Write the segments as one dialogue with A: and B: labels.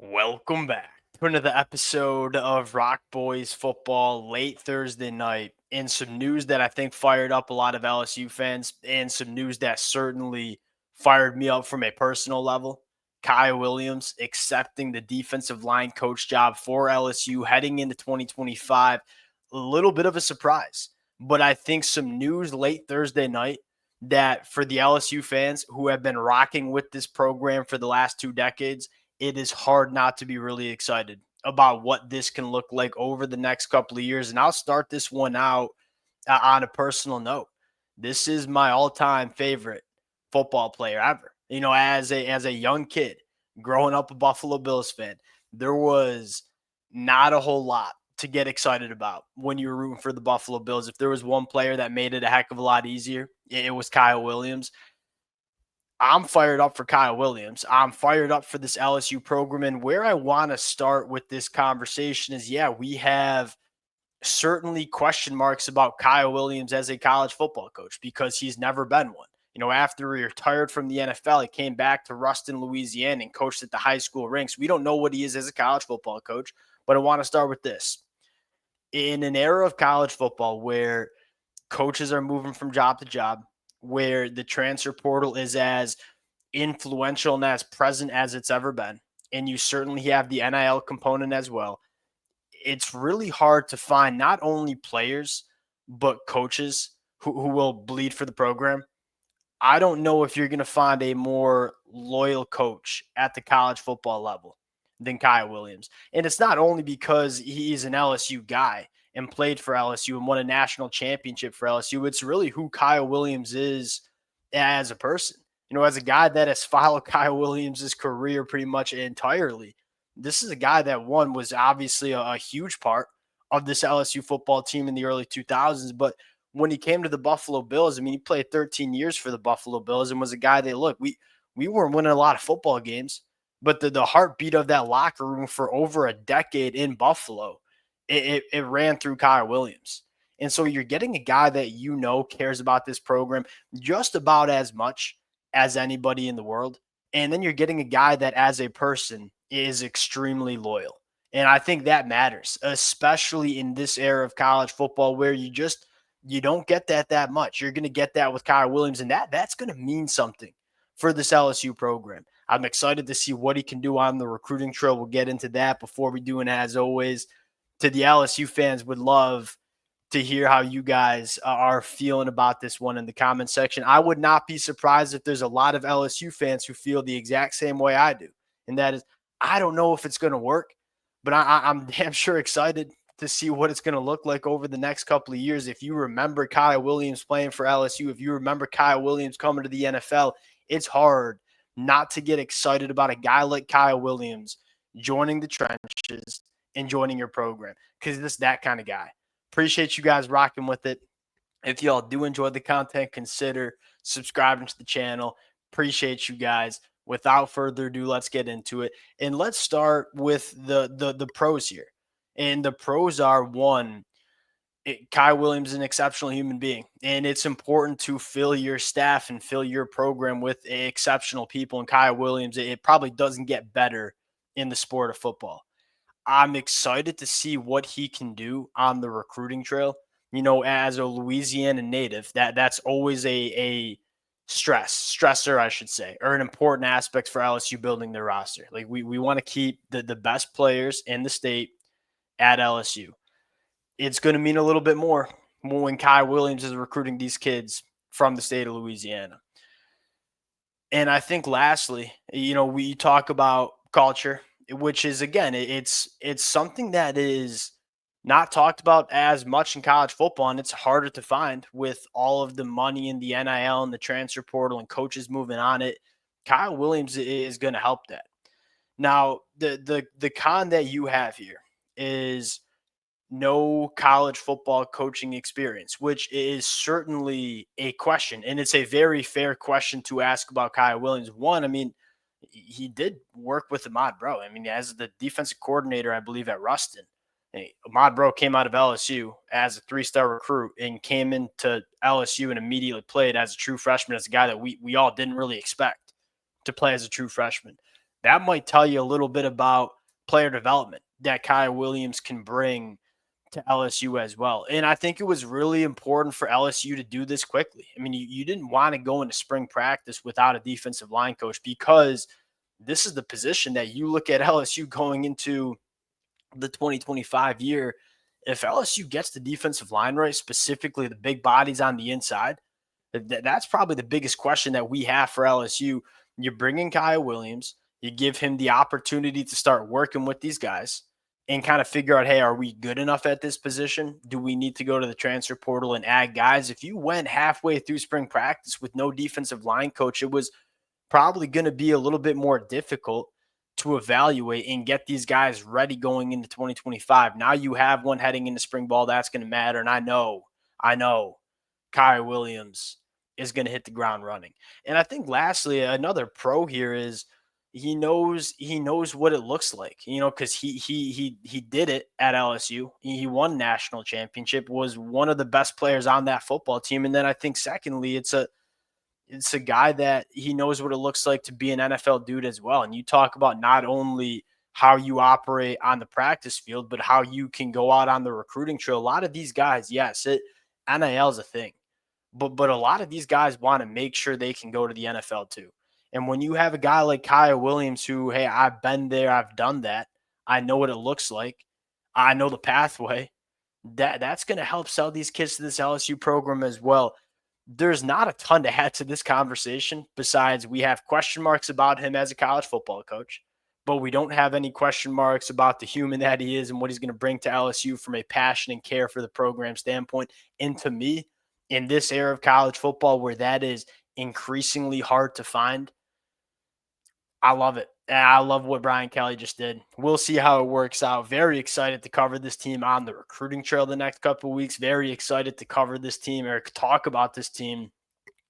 A: Welcome back to another episode of Rock Boys Football late Thursday night. And some news that I think fired up a lot of LSU fans, and some news that certainly fired me up from a personal level. Kyle Williams accepting the defensive line coach job for LSU heading into 2025. A little bit of a surprise, but I think some news late Thursday night that for the LSU fans who have been rocking with this program for the last 2 decades, it is hard not to be really excited about what this can look like over the next couple of years. And I'll start this one out on a personal note. This is my all-time favorite football player ever. As a young kid growing up a Buffalo Bills fan, there was not a whole lot to get excited about when you were rooting for the Buffalo Bills. If there was one player that made it a heck of a lot easier, it was Kyle Williams. I'm fired up for Kyle Williams. I'm fired up for this LSU program. And where I want to start with this conversation is, we have certainly question marks about Kyle Williams as a college football coach because he's never been one. After he retired from the NFL, he came back to Ruston, Louisiana, and coached at the high school ranks. We don't know what he is as a college football coach, but I want to start with this. In an era of college football where coaches are moving from job to job, where the transfer portal is as influential and as present as it's ever been, and you certainly have the NIL component as well, it's really hard to find not only players, but coaches who will bleed for the program. I don't know if you're going to find a more loyal coach at the college football level than Kyle Williams. And it's not only because he's an LSU guy and played for LSU and won a national championship for LSU. It's really who Kyle Williams is as a person. As a guy that has followed Kyle Williams' career pretty much entirely, this is a guy that was obviously a huge part of this LSU football team in the early 2000s. But when he came to the Buffalo Bills, he played 13 years for the Buffalo Bills and was a guy that, we weren't winning a lot of football games, but the heartbeat of that locker room for over a decade in Buffalo, it ran through Kyle Williams. And so you're getting a guy that cares about this program just about as much as anybody in the world. And then you're getting a guy that as a person is extremely loyal. And I think that matters, especially in this era of college football where you don't get that much. You're going to get that with Kyle Williams, and that's going to mean something for this LSU program. I'm excited to see what he can do on the recruiting trail. We'll get into that before we do. And as always, to the LSU fans, would love to hear how you guys are feeling about this one in the comment section. I would not be surprised if there's a lot of LSU fans who feel the exact same way I do. And that is, I don't know if it's going to work, but I'm damn sure excited to see what it's going to look like over the next couple of years. If you remember Kyle Williams playing for LSU, if you remember Kyle Williams coming to the NFL, it's hard not to get excited about a guy like Kyle Williams joining the trenches and joining your program, because this that kind of guy. Appreciate you guys rocking with it. If y'all do enjoy the content, consider subscribing to the channel. Appreciate you guys. Without further ado, let's get into it. And let's start with the pros here. And the pros are, one, Kyle Williams is an exceptional human being. And it's important to fill your staff and fill your program with exceptional people. And Kyle Williams, it probably doesn't get better in the sport of football. I'm excited to see what he can do on the recruiting trail. As a Louisiana native, that's always a stressor, I should say, or an important aspect for LSU building their roster. Like we want to keep the best players in the state at LSU. It's going to mean a little bit more when Kyle Williams is recruiting these kids from the state of Louisiana. And I think lastly, we talk about culture, which is, again, it's something that is not talked about as much in college football, and it's harder to find with all of the money in the NIL and the transfer portal and coaches moving on it. Kyle Williams is going to help that. Now, the con that you have here is no college football coaching experience, which is certainly a question, and it's a very fair question to ask about Kyle Williams. One, he did work with Ahmad Bro. As the defensive coordinator, I believe, at Ruston. Ahmad Bro came out of LSU as a 3-star recruit and came into LSU and immediately played as a true freshman, as a guy that we all didn't really expect to play as a true freshman. That might tell you a little bit about player development that Kyle Williams can bring to LSU as well. And I think it was really important for LSU to do this quickly. I mean, you didn't want to go into spring practice without a defensive line coach, because this is the position that you look at LSU going into the 2025 year. If LSU gets the defensive line right, specifically the big bodies on the inside, that's probably the biggest question that we have for LSU. You bring in Kyle Williams, you give him the opportunity to start working with these guys and kind of figure out, hey, are we good enough at this position? Do we need to go to the transfer portal and add guys? If you went halfway through spring practice with no defensive line coach, it was probably going to be a little bit more difficult to evaluate and get these guys ready going into 2025. Now you have one heading into spring ball that's going to matter. And I know Kyle Williams is going to hit the ground running. And I think lastly, another pro here is he knows what it looks like, because he did it at LSU. He won national championship, was one of the best players on that football team. And then I think secondly, it's a guy that he knows what it looks like to be an NFL dude as well. And you talk about not only how you operate on the practice field, but how you can go out on the recruiting trail. A lot of these guys, yes, NIL is a thing, but a lot of these guys want to make sure they can go to the NFL too. And when you have a guy like Kyle Williams, who, hey, I've been there, I've done that, I know what it looks like, I know the pathway. That's going to help sell these kids to this LSU program as well. There's not a ton to add to this conversation besides we have question marks about him as a college football coach, but we don't have any question marks about the human that he is and what he's going to bring to LSU from a passion and care for the program standpoint. And to me, in this era of college football where that is increasingly hard to find, I love it. And I love what Brian Kelly just did. We'll see how it works out. Very excited to cover this team on the recruiting trail the next couple of weeks. Very excited to cover this team or talk about this team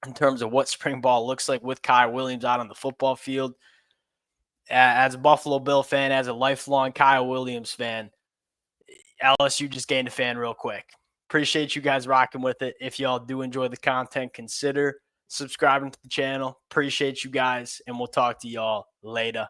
A: in terms of what spring ball looks like with Kyle Williams out on the football field. As a Buffalo Bill fan, as a lifelong Kyle Williams fan, LSU just gained a fan real quick. Appreciate you guys rocking with it. If y'all do enjoy the content, consider subscribing to the channel. Appreciate you guys, and we'll talk to y'all later.